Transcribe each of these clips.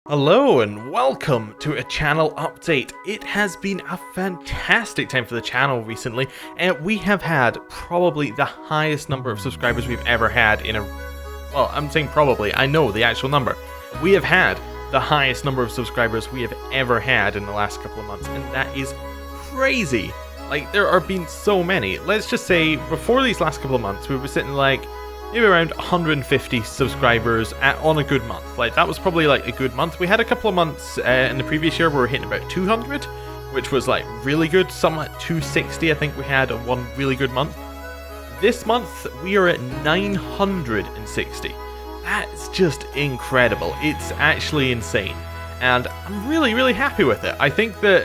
Hello and welcome to a channel update. It has been a fantastic time for the channel recently, and we have had probably the highest number of subscribers we've ever had in a... Well, I'm saying probably, I know the actual number. We have had the highest number of subscribers we have ever had in the last couple of months, and that is crazy. Like, there have been so many. Let's just say, before these last couple of months, we were sitting like maybe around 150 subscribers on a good month. Like, that was probably like a good month. We had a couple of months in the previous year where we were hitting about 200, which was like really good. Some at 260, I think we had one really good month. This month, we are at 960. That's just incredible. It's actually insane. And I'm really, really happy with it. I think that,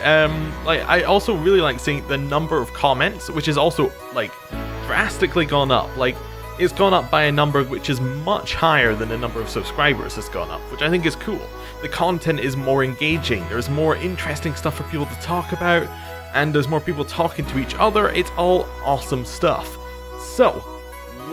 I also really like seeing the number of comments, which is also, like, drastically gone up. Like, it's gone up by a number which is much higher than the number of subscribers has gone up, which I think is cool. The content is more engaging, there's more interesting stuff for people to talk about, and there's more people talking to each other. It's all awesome stuff. So,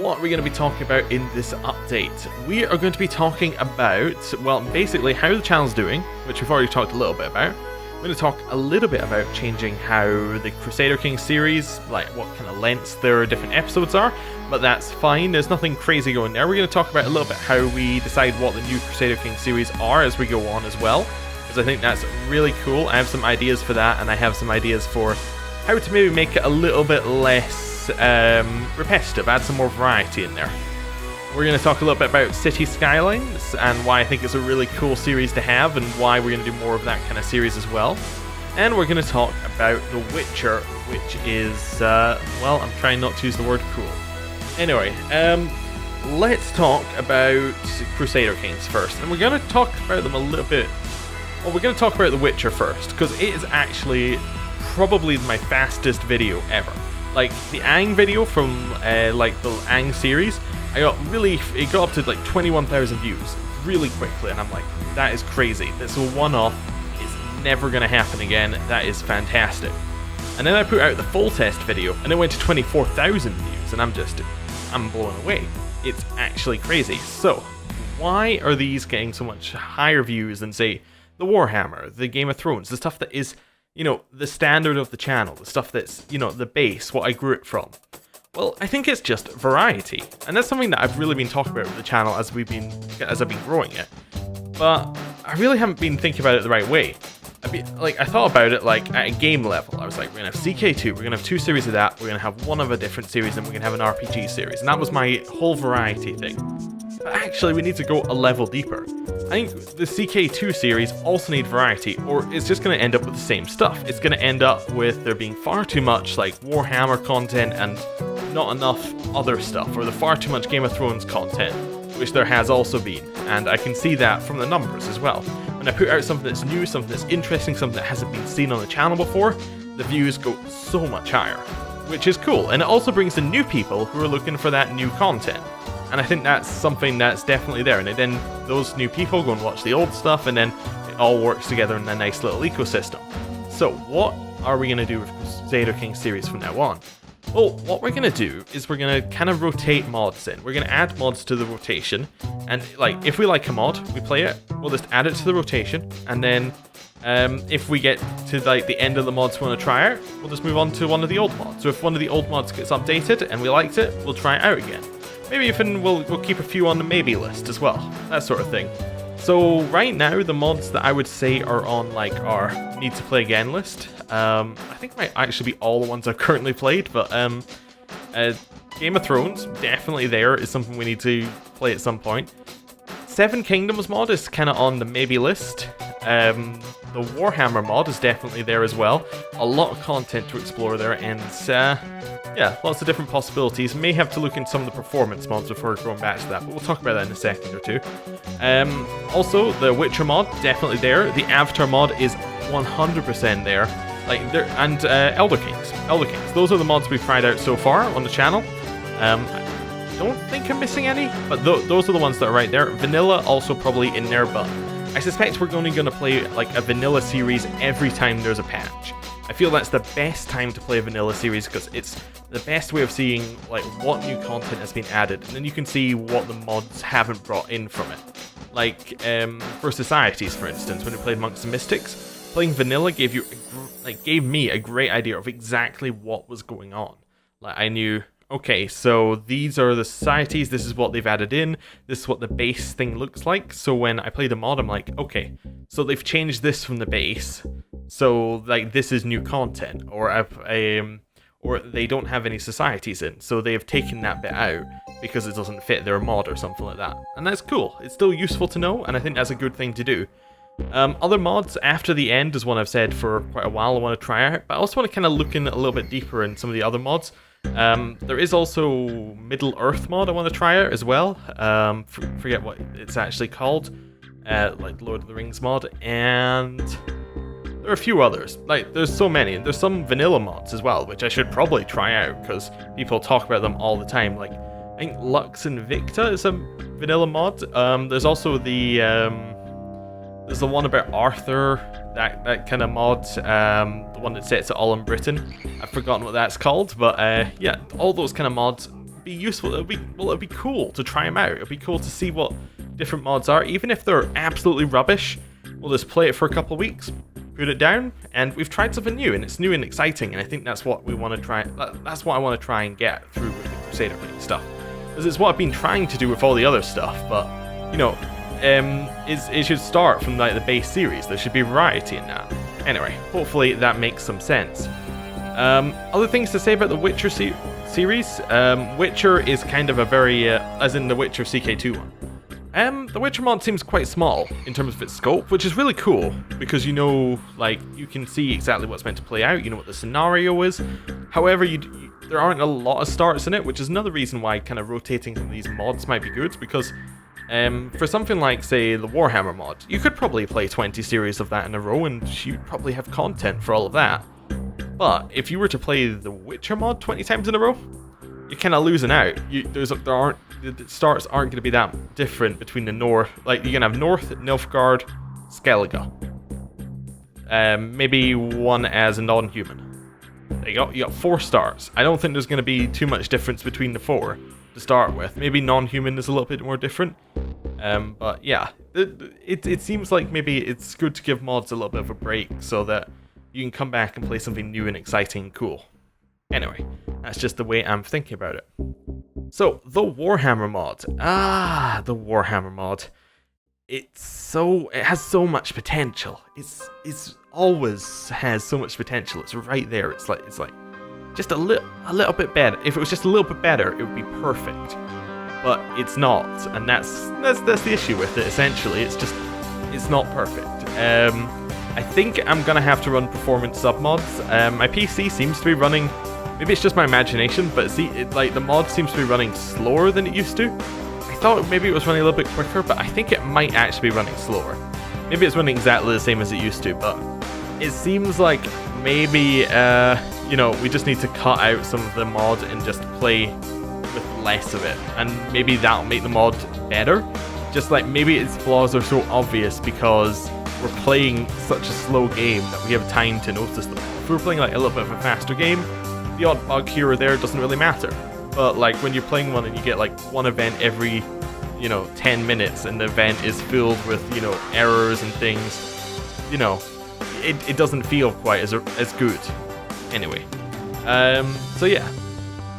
what are we going to be talking about in this update? We are going to be talking about, well, basically how the channel's doing, which we've already talked a little bit about. We're going to talk a little bit about changing how the Crusader King series, like what kind of lengths their different episodes are, but that's fine, there's nothing crazy going there. We're going to talk about a little bit how we decide what the new Crusader King series are as we go on as well, because I think that's really cool. I have some ideas for that, and I have some ideas for how to maybe make it a little bit less repetitive, add some more variety in there. We're going to talk a little bit about City Skylines and why I think it's a really cool series to have and why we're going to do more of that kind of series as well. And we're going to talk about The Witcher, which is, well, I'm trying not to use the word cool. Anyway, let's talk about Crusader Kings first. And we're going to talk about them a little bit. Well, we're going to talk about The Witcher first, because it is actually probably my fastest video ever. Like, the Aang video from, like, the Aang series, it got up to like 21,000 views really quickly, and I'm like, that is crazy. That's a one-off. It's never going to happen again. That is fantastic. And then I put out the full test video, and it went to 24,000 views, and I'm blown away. It's actually crazy. So, why are these getting so much higher views than, say, the Warhammer, the Game of Thrones, the stuff that is, you know, the standard of the channel, the stuff that's, you know, the base, what I grew it from? Well, I think it's just variety, and that's something that I've really been talking about with the channel as I've been growing it. But I really haven't been thinking about it the right way. I thought about it like at a game level. I was like, we're gonna have CK2, we're gonna have 2 series of that, we're gonna have one of a different series, and we're gonna have an RPG series, and that was my whole variety thing. But actually, we need to go a level deeper. I think the CK2 series also need variety, or it's just going to end up with the same stuff. It's going to end up with there being far too much like Warhammer content and not enough other stuff, or the far too much Game of Thrones content, which there has also been, and I can see that from the numbers as well. When I put out something that's new, something that's interesting, something that hasn't been seen on the channel before, the views go so much higher, which is cool, and it also brings in new people who are looking for that new content. And I think that's something that's definitely there. And then those new people go and watch the old stuff, and then it all works together in a nice little ecosystem. So what are we going to do with Crusader King series from now on? Well, what we're going to do is we're going to kind of rotate mods in. We're going to add mods to the rotation. And like, if we like a mod, we play it, we'll just add it to the rotation. And then if we get to like the end of the mods we want to try out, we'll just move on to one of the old mods. So if one of the old mods gets updated and we liked it, we'll try it out again. Maybe even we'll keep a few on the maybe list as well, that sort of thing. So right now, the mods that I would say are on like our need to play again list, I think might actually be all the ones I've currently played, but Game of Thrones, definitely there, is something we need to play at some point. Seven Kingdoms mod is kind of on the maybe list. The Warhammer mod is definitely there as well. A lot of content to explore there, and yeah, lots of different possibilities. May have to look into some of the performance mods before going back to that, but we'll talk about that in a second or two. Also, the Witcher mod, definitely there. The Avatar mod is 100% there. And Elder Kings. Those are the mods we've tried out so far on the channel. I don't think I'm missing any, but those are the ones that are right there. Vanilla also probably in there, but I suspect we're only going to play like a vanilla series every time there's a patch. I feel that's the best time to play a vanilla series because it's the best way of seeing like what new content has been added, and then you can see what the mods haven't brought in from it. Like for societies, for instance, when we played Monks and Mystics, playing vanilla gave me a great idea of exactly what was going on. Like I knew, okay, so these are the societies, this is what they've added in, this is what the base thing looks like. So when I play the mod, I'm like, okay, so they've changed this from the base, so like this is new content, or they don't have any societies in, so they have taken that bit out because it doesn't fit their mod or something like that. And that's cool. It's still useful to know, and I think that's a good thing to do. Other mods after the end is one I've said for quite a while I want to try out, but I also want to kind of look in a little bit deeper in some of the other mods. There is also Middle Earth mod I want to try out as well. Forget what it's actually called, like Lord of the Rings mod, and there are a few others. Like there's so many, and there's some vanilla mods as well, which I should probably try out because people talk about them all the time. Like I think Lux Invicta is a vanilla mod. There's also the one about Arthur, that kind of mod, the one that sets it all in Britain. I've forgotten what that's called, but yeah, all those kind of mods would be useful. It'd be cool to try them out. It'd be cool to see what different mods are, even if they're absolutely rubbish. We'll just play it for a couple of weeks, put it down, and we've tried something new, and it's new and exciting, and I think that's what we want to try. That's what I want to try and get through with the Crusader King stuff, because it's what I've been trying to do with all the other stuff. But you know, it should start from like the base series. There should be variety in that. Anyway, hopefully that makes some sense. Other things to say about the Witcher series. Witcher is kind of a very, as in the Witcher CK2 one. The Witcher mod seems quite small in terms of its scope, which is really cool because you know, like, you can see exactly what's meant to play out. You know what the scenario is. However, there aren't a lot of starts in it, which is another reason why kind of rotating some of these mods might be good, because for something like, say, the Warhammer mod, you could probably play 20 series of that in a row, and you'd probably have content for all of that. But if you were to play the Witcher mod 20 times in a row, you're kind of losing out. The starts aren't going to be that different between the North. Like, you're going to have North, Nilfgaard, Skellige. Maybe one as a non-human. There you go. You got 4 starts. I don't think there's going to be too much difference between the 4 to start with. Maybe non-human is a little bit more different. But yeah, it seems like maybe it's good to give mods a little bit of a break so that you can come back and play something new and exciting and cool. Anyway, that's just the way I'm thinking about it. So, the Warhammer mod. The Warhammer mod. It has so much potential. It's always has so much potential. It's right there. It's like just a little bit better. If it was just a little bit better, it would be perfect. But it's not, and that's the issue with it. Essentially, it's not perfect. I think I'm gonna have to run performance submods. My PC seems to be running. Maybe it's just my imagination, but the mod seems to be running slower than it used to. I thought maybe it was running a little bit quicker, but I think it might actually be running slower. Maybe it's running exactly the same as it used to, but it seems like maybe we just need to cut out some of the mod and just play with less of it, and maybe that'll make the mod better. Just like maybe its flaws are so obvious because we're playing such a slow game that we have time to notice them. If we're playing like a little bit of a faster game, the odd bug here or there doesn't really matter. But like when you're playing one and you get like one event every 10 minutes and the event is filled with errors and things, it doesn't feel quite as good. Anyway, so yeah,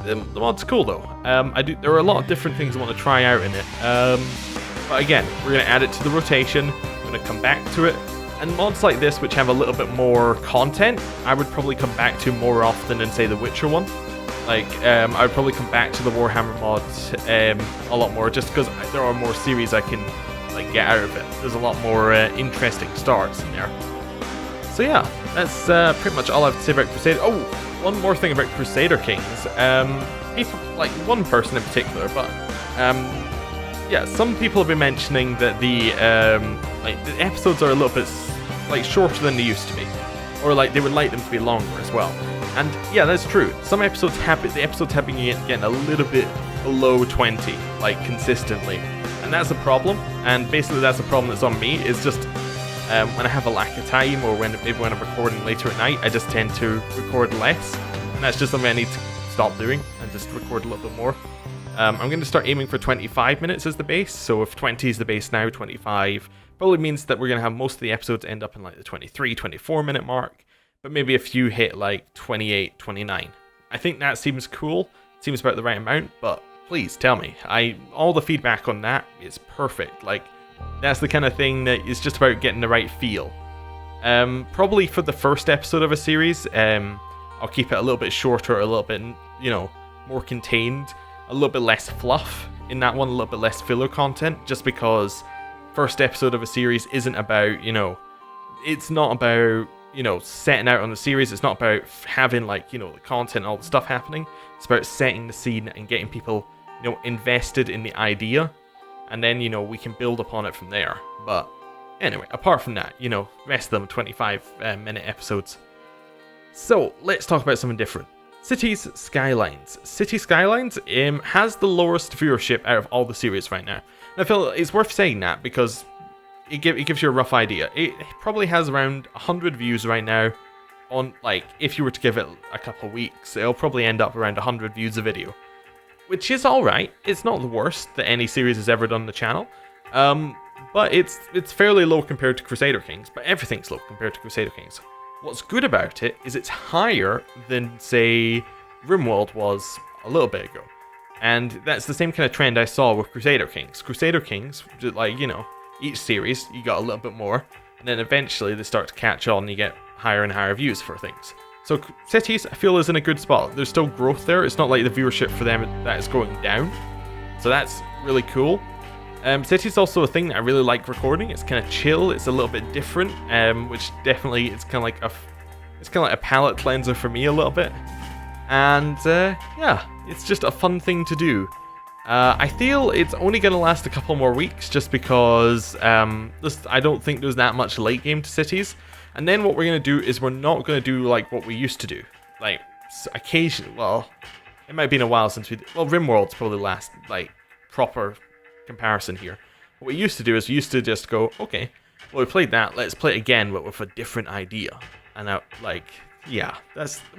the mod's cool though. There are a lot of different things I want to try out in it. But again, we're gonna add it to the rotation. I'm gonna come back to it. And mods like this, which have a little bit more content, I would probably come back to more often than, say, the Witcher one. Like, I would probably come back to the Warhammer mods a lot more, just because there are more series I can get out of it. There's a lot more interesting starts in there. So yeah, that's pretty much all I have to say about Crusader. Oh, one more thing about Crusader Kings. People, like one person in particular, but yeah, some people have been mentioning that the episodes are a little bit shorter than they used to be, or they would like them to be longer as well. And yeah, that's true. Some episodes have been getting a little bit below 20, consistently, and that's a problem. And basically, that's a problem that's on me. It's just when I have a lack of time, or when I'm recording later at night, I just tend to record less, and that's just something I need to stop doing and just record a little bit more. I'm going to start aiming for 25 minutes as the base, so if 20 is the base now, 25 probably means that we're going to have most of the episodes end up in like the 23, 24 minute mark, but maybe a few hit like 28, 29. I think that seems cool, seems about the right amount, but please tell me. All the feedback on that is perfect. Like, that's the kind of thing that is just about getting the right feel. Probably for the first episode of a series, I'll keep it a little bit shorter, a little bit, more contained, a little bit less fluff in that one, a little bit less filler content, just because first episode of a series isn't about, it's not about, setting out on the series. It's not about having like, the content, all the stuff happening. It's about setting the scene and getting people, invested in the idea, and then, we can build upon it from there. But anyway, apart from that, rest of them 25-minute episodes. So let's talk about something different. Cities Skylines. City Skylines has the lowest viewership out of all the series right now. And I feel it's worth saying that because it gives you a rough idea. It probably has around 100 views right now. On, like, if you were to give it a couple of weeks, it'll probably end up around 100 views a video, which is alright. It's not the worst that any series has ever done on the channel. But it's fairly low compared to Crusader Kings, but everything's low compared to Crusader Kings. What's good about it is it's higher than, say, RimWorld was a little bit ago. And that's the same kind of trend I saw with Crusader Kings. Crusader Kings, like, each series, you got a little bit more, and then eventually they start to catch on and you get higher and higher views for things. So Cities, I feel, is in a good spot. There's still growth there. It's not like the viewership for them that is going down. So that's really cool. Cities also a thing that I really like recording. It's kind of chill. It's a little bit different, which definitely it's kind of like a palate cleanser for me a little bit. And yeah, it's just a fun thing to do. I feel it's only going to last a couple more weeks just because I don't think there's that much late game to Cities. And then what we're going to do is we're not going to do like what we used to do. Like, occasionally, well, it might have been a while since RimWorld's probably the last, like, proper comparison here. What we used to do is we used to just go, okay, well, we played that, let's play it again, but with a different idea. And yeah,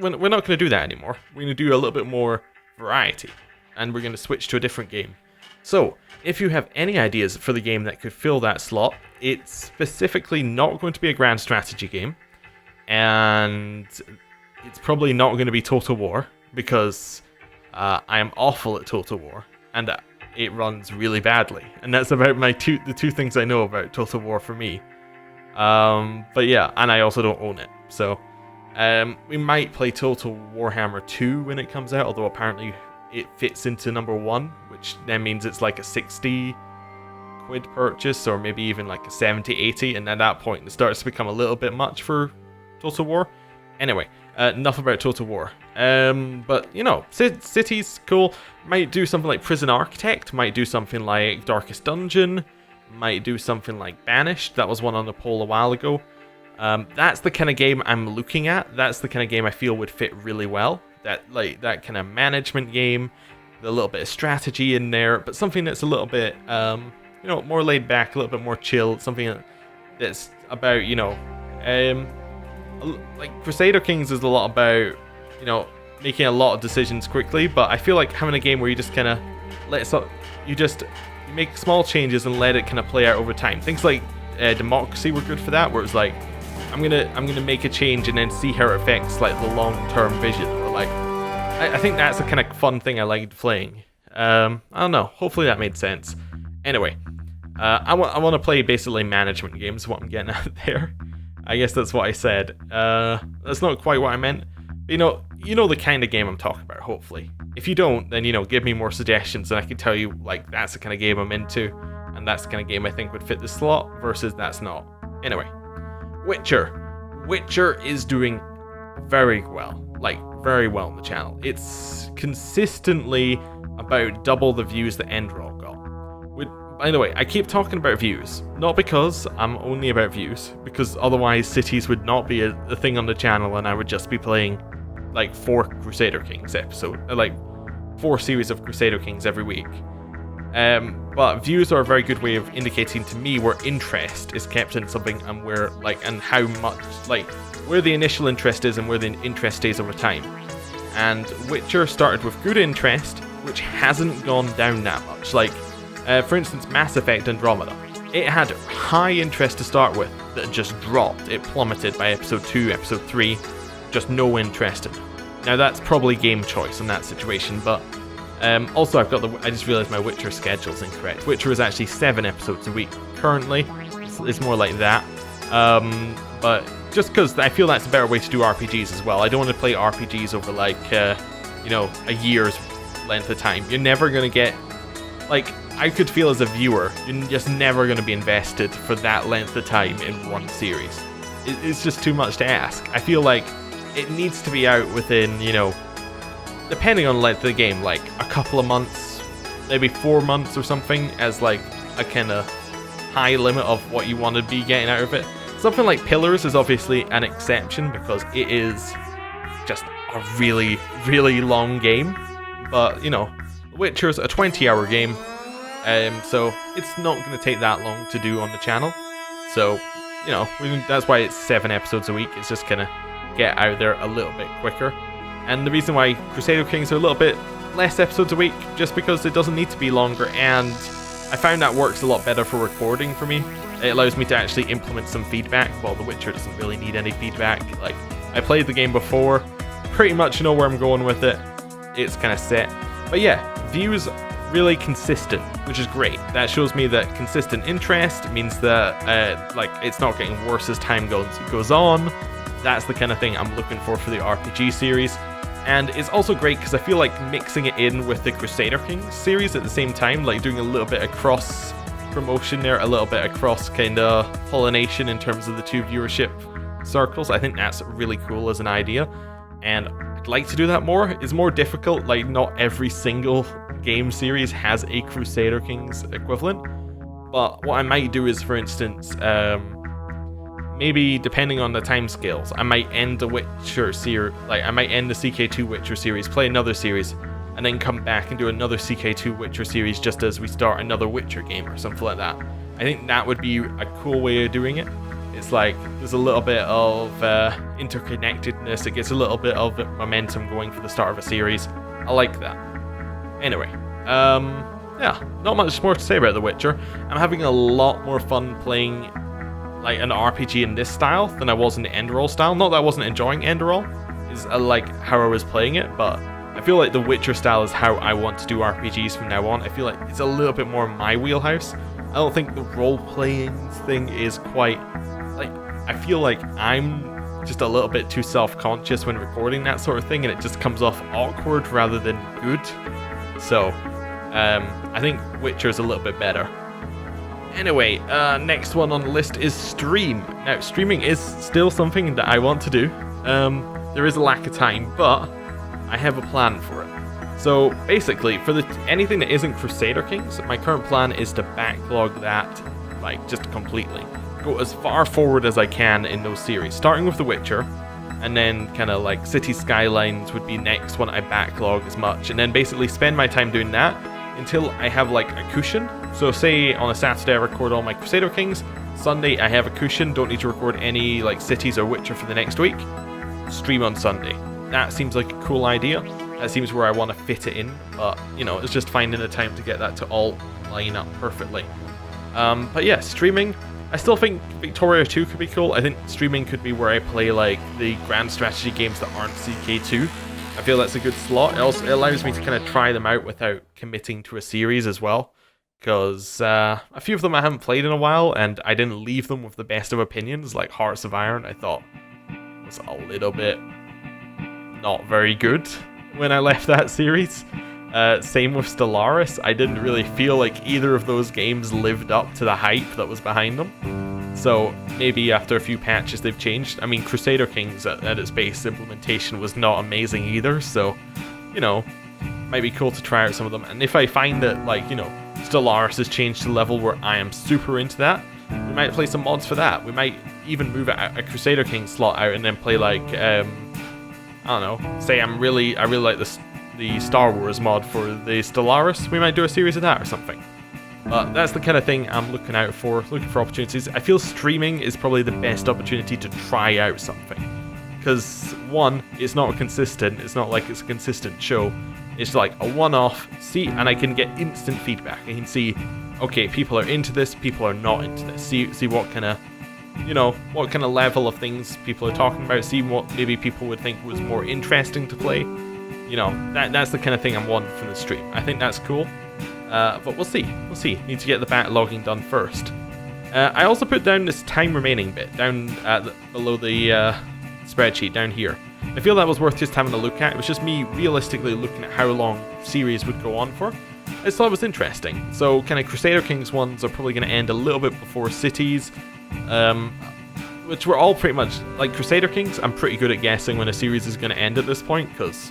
we're not going to do that anymore. We're going to do a little bit more variety, and we're going to switch to a different game. So, if you have any ideas for the game that could fill that slot, it's specifically not going to be a grand strategy game, and it's probably not going to be Total War, because I am awful at Total War, and it runs really badly. And that's about the two things I know about Total War for me. But yeah, and I also don't own it. So we might play Total Warhammer 2 when it comes out, although apparently it fits into number 1, which then means it's like a 60 quid purchase, or maybe even like a 70, 80, and at that point it starts to become a little bit much for Total War. Anyway, enough about Total War. But, Cities, cool. Might do something like Prison Architect, might do something like Darkest Dungeon, might do something like Banished. That was one on the poll a while ago. That's the kind of game I'm looking at. That's the kind of game I feel would fit really well. That kind of management game, with a little bit of strategy in there, but something that's a little bit, more laid back, a little bit more chill. Something that's about, like Crusader Kings is a lot about, making a lot of decisions quickly, but I feel like having a game where you just kind of you make small changes and let it kind of play out over time. Things like Democracy were good for that, where it's like, I'm gonna make a change and then see how it affects like the long-term vision. Or like, I think that's a kind of fun thing I liked playing. I don't know. Hopefully that made sense. Anyway, I want to play basically management games. What I'm getting at there. I guess that's what I said. That's not quite what I meant. But, you know the kind of game I'm talking about, hopefully. If you don't, then, give me more suggestions and I can tell you, like, that's the kind of game I'm into, and that's the kind of game I think would fit the slot, versus that's not. Anyway, Witcher. Witcher is doing very well. Like, very well on the channel. It's consistently about double the views that Endrock got. By the way, I keep talking about views, not because I'm only about views, because otherwise Cities would not be a thing on the channel and I would just be playing like 4 Crusader Kings like 4 series of Crusader Kings every week. But views are a very good way of indicating to me where interest is kept in something and and how much, like, where the initial interest is and where the interest stays over time. And Witcher started with good interest, which hasn't gone down that much. Like, for instance, Mass Effect Andromeda. It had high interest to start with, that just dropped. It plummeted by episode 2, episode 3, just no interest in it. Now that's probably game choice in that situation, but also I just realized my Witcher schedule's incorrect. Witcher is actually 7 episodes a week currently. It's more like that. But just because I feel that's a better way to do RPGs as well. I don't want to play RPGs over like, a year's length of time. You're never going to get, like, I could feel as a viewer, you're just never going to be invested for that length of time in one series. It's just too much to ask. I feel like it needs to be out within, depending on the length of the game, like a couple of months, maybe 4 months or something, as like a kind of high limit of what you want to be getting out of it. Something like Pillars is obviously an exception because it is just a really, really long game. But, Witcher's a 20-hour game, so it's not going to take that long to do on the channel. So, that's why it's 7 episodes a week. It's just going to get out there a little bit quicker. And the reason why Crusader Kings are a little bit less episodes a week, just because it doesn't need to be longer, and I found that works a lot better for recording for me. It allows me to actually implement some feedback, while The Witcher doesn't really need any feedback. Like, I played the game before, pretty much know where I'm going with it. It's kind of set. But yeah, views really consistent, which is great. That shows me that consistent interest means that it's not getting worse as time goes on. That's the kind of thing I'm looking for the RPG series. And it's also great because I feel like mixing it in with the Crusader Kings series at the same time, like doing a little bit of cross promotion there, a little bit of cross kind of pollination in terms of the two viewership circles. I think that's really cool as an idea, and I'd like to do that more. It's more difficult, like not every single game series has a Crusader Kings equivalent, but what I might do is, for instance, maybe depending on the timescales, I might end the Witcher series, I might end the CK2 Witcher series, play another series, and then come back and do another CK2 Witcher series just as we start another Witcher game or something like that. I think that would be a cool way of doing it. It's like there's a little bit of interconnectedness. It gets a little bit of momentum going for the start of a series. I like that. Anyway, yeah, not much more to say about The Witcher. I'm having a lot more fun playing like an RPG in this style than I was in the Enderall style. Not that I wasn't enjoying Enderall, is like how I was playing it, but I feel like the Witcher style is how I want to do RPGs from now on. I feel like it's a little bit more my wheelhouse. I don't think the role-playing thing is quite, I feel like I'm just a little bit too self-conscious when recording that sort of thing, and it just comes off awkward rather than good. So, I think Witcher is a little bit better. Anyway, next one on the list is stream. Now, streaming is still something that I want to do. There is a lack of time, but I have a plan for it. So basically, for anything that isn't Crusader Kings, my current plan is to backlog that, just completely. Go as far forward as I can in those series, starting with The Witcher, and then kind of City Skylines would be next one I backlog as much, and then basically spend my time doing that until I have a cushion. So say on a Saturday I record all my Crusader Kings, Sunday I have a cushion, don't need to record any Cities or Witcher for the next week, stream on Sunday. That seems like a cool idea. That seems where I want to fit it in, but it's just finding the time to get that to all line up perfectly. But yeah, streaming, I still think Victoria 2 could be cool. I think streaming could be where I play the grand strategy games that aren't CK2. I feel that's a good slot. It allows me to kind of try them out without committing to a series as well, because a few of them I haven't played in a while, and I didn't leave them with the best of opinions. Like Hearts of Iron, I thought was a little bit not very good when I left that series. Same with Stellaris. I didn't really feel like either of those games lived up to the hype that was behind them. So maybe after a few patches they've changed. I mean, Crusader Kings at its base implementation was not amazing either, so, might be cool to try out some of them. And if I find that, Stellaris has changed to the level where I am super into that, we might play some mods for that. We might even move a Crusader Kings slot out and then play, I don't know, say I really like the Star Wars mod for the Stellaris. We might do a series of that or something. But that's the kind of thing I'm looking for opportunities. I feel streaming is probably the best opportunity to try out something, because one, it's not consistent. It's not like it's a consistent show. It's like a one-off. See, and I can get instant feedback. I can see, okay, people are into this, people are not into this. See what kind of, what kind of level of things people are talking about. See what maybe people would think was more interesting to play. That's the kind of thing I'm wanting from the stream. I think that's cool. But we'll see. Need to get the backlogging done first. I also put down this time remaining bit down below the spreadsheet down here. I feel that was worth just having a look at. It was just me realistically looking at how long series would go on for. I just thought it was interesting. So kind of Crusader Kings ones are probably going to end a little bit before Cities, which were all pretty much like Crusader Kings. I'm pretty good at guessing when a series is going to end at this point because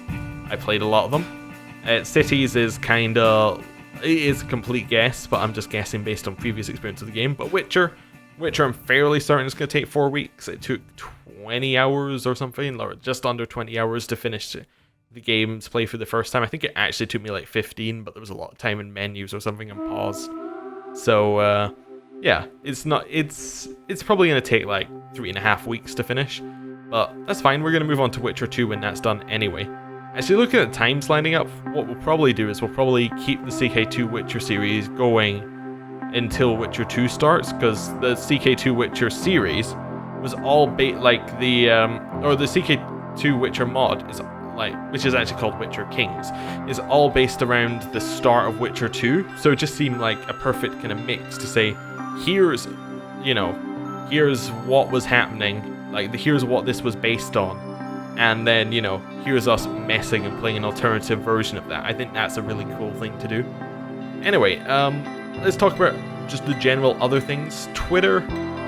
I played a lot of them. Cities is kind of, it is a complete guess, but I'm just guessing based on previous experience of the game. But Witcher I'm fairly certain it's going to take 4 weeks. It took 20 hours or something, or just under 20 hours to finish the game's play for the first time. I think it actually took me like 15, but there was a lot of time in menus or something and paused. So yeah, it's probably going to take like 3.5 weeks to finish, but that's fine. We're going to move on to Witcher 2 when that's done anyway. Actually, looking at times lining up, what we'll probably do is we'll probably keep the CK2 Witcher series going until Witcher 2 starts, because the CK2 Witcher series was all the CK2 Witcher mod is which is actually called Witcher Kings, is all based around the start of Witcher 2. So it just seemed like a perfect kind of mix to say, here's what was happening, here's what this was based on, and then here's us messing and playing an alternative version of that. I think that's a really cool thing to do. Anyway, let's talk about just the general other things. Twitter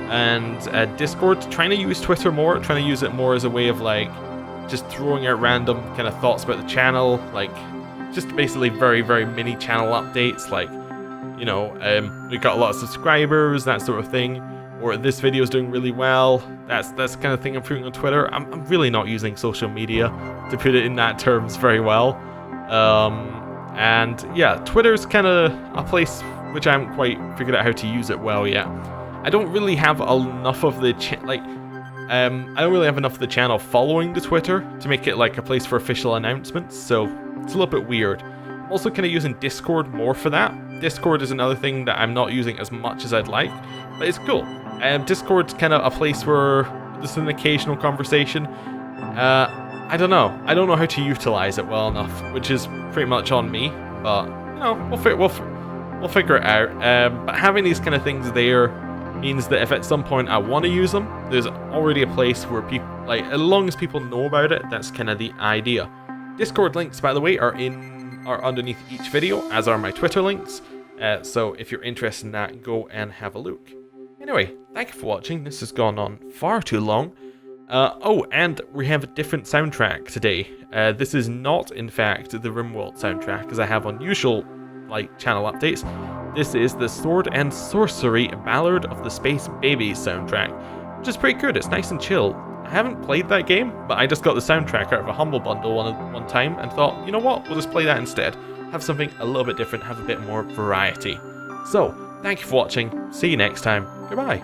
and Discord. Trying to use Twitter more, trying to use it more as a way of just throwing out random kind of thoughts about the channel, just basically very, very mini channel updates, we got a lot of subscribers, that sort of thing, or this video is doing really well. That's the kind of thing I'm putting on Twitter. I'm really not using social media, to put it in that terms, very well. And yeah, Twitter's kind of a place which I haven't quite figured out how to use it well yet. I don't really have enough of the I don't really have enough of the channel following the Twitter to make it like a place for official announcements, so it's a little bit weird. I'm also kind of using Discord more for that. Discord is another thing that I'm not using as much as I'd like, but it's cool. Discord's kind of a place where there's an occasional conversation. I don't know how to utilize it well enough, which is pretty much on me, but we'll figure it out. But having these kind of things there means that if at some point I want to use them, there's already a place where people, as long as people know about it, that's kind of the idea. Discord links, by the way, are underneath each video, as are my Twitter links. So if you're interested in that, go and have a look. Anyway, thank you for watching. This has gone on far too long. Oh, and we have a different soundtrack today. This is not, in fact, the RimWorld soundtrack, as I have on usual channel updates. This is the Sword and Sorcery Ballad of the Space Babies soundtrack, which is pretty good. It's nice and chill. I haven't played that game, but I just got the soundtrack out of a Humble Bundle one time and thought, you know what, we'll just play that instead. Have something a little bit different, have a bit more variety. So, thank you for watching. See you next time. Goodbye.